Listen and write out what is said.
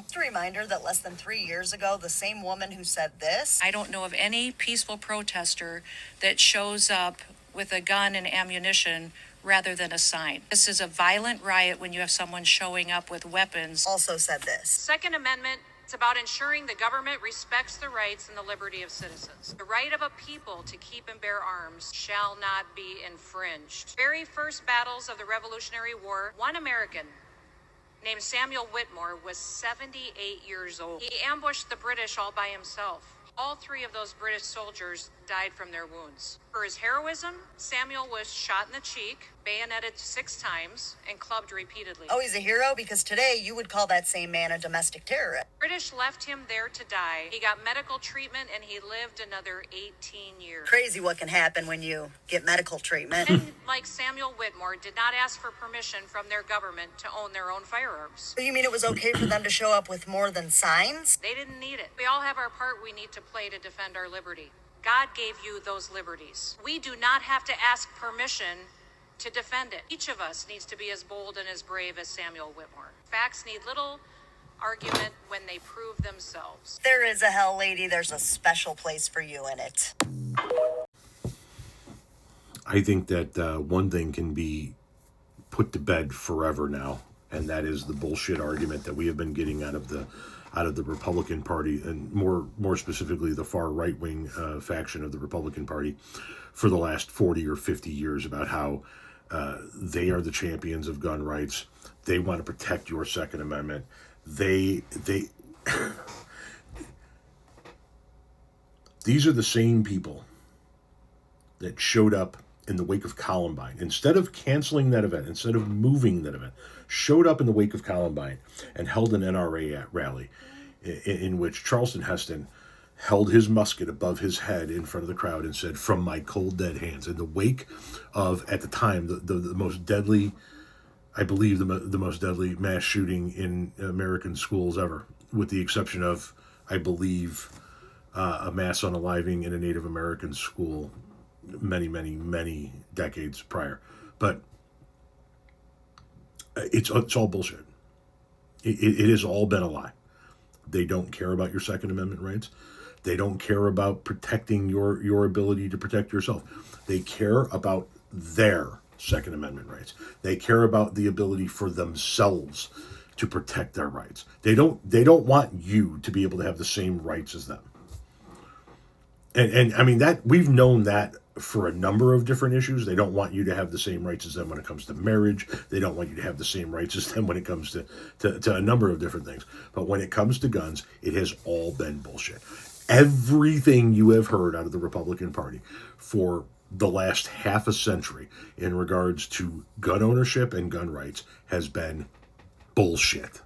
Just a reminder that less than 3 years ago, the same woman who said this. I don't know of any peaceful protester that shows up with a gun and ammunition rather than a sign. This is a violent riot when you have someone showing up with weapons. Also said this. Second Amendment, it's about ensuring the government respects the rights and the liberty of citizens. The right of a people to keep and bear arms shall not be infringed. Very first battles of the Revolutionary War, one American named Samuel Whittemore was 78 years old. He ambushed the British all by himself. All 3 of those British soldiers died from their wounds. For his heroism, Samuel was shot in the cheek, bayoneted 6 times, and clubbed repeatedly. Oh, he's a hero? Because today you would call that same man a domestic terrorist. British left him there to die. He got medical treatment and he lived another 18 years. Crazy what can happen when you get medical treatment. Men like Samuel Whittemore did not ask for permission from their government to own their own firearms. So you mean it was okay for them to show up with more than signs? They didn't need it. We all have our part we need to play to defend our liberty. God gave you those liberties. We do not have to ask permission to defend it. Each of us needs to be as bold and as brave as Samuel Whittemore. Facts need little argument when they prove themselves. There is a hell, lady. There's a special place for you in it. I think that one thing can be put to bed forever now, and that is the bullshit argument that we have been getting out of the Republican Party, and more specifically the far right-wing faction of the Republican Party, for the last 40 or 50 years, about how they are the champions of gun rights. They want to protect your Second Amendment. These are the same people that showed up in the wake of Columbine. Instead of canceling that event, instead of moving that event, showed up in the wake of Columbine and held an NRA rally in which Charleston Heston held his musket above his head in front of the crowd and said, "From my cold dead hands," in the wake of, at the time, the most deadly, I believe the most deadly mass shooting in American schools ever, with the exception of, I believe, a mass unaliving in a Native American school many decades prior. But it's all bullshit. It has all been a lie. They don't care about your Second Amendment rights. They don't care about protecting your ability to protect yourself. They care about their Second Amendment rights. They care about the ability for themselves to protect their rights. They don't want you to be able to have the same rights as them. And I mean, that we've known that for a number of different issues. They don't want you to have the same rights as them when it comes to marriage. They don't want you to have the same rights as them when it comes to a number of different things. But when it comes to guns, it has all been bullshit. Everything you have heard out of the Republican Party for the last half a century in regards to gun ownership and gun rights has been bullshit.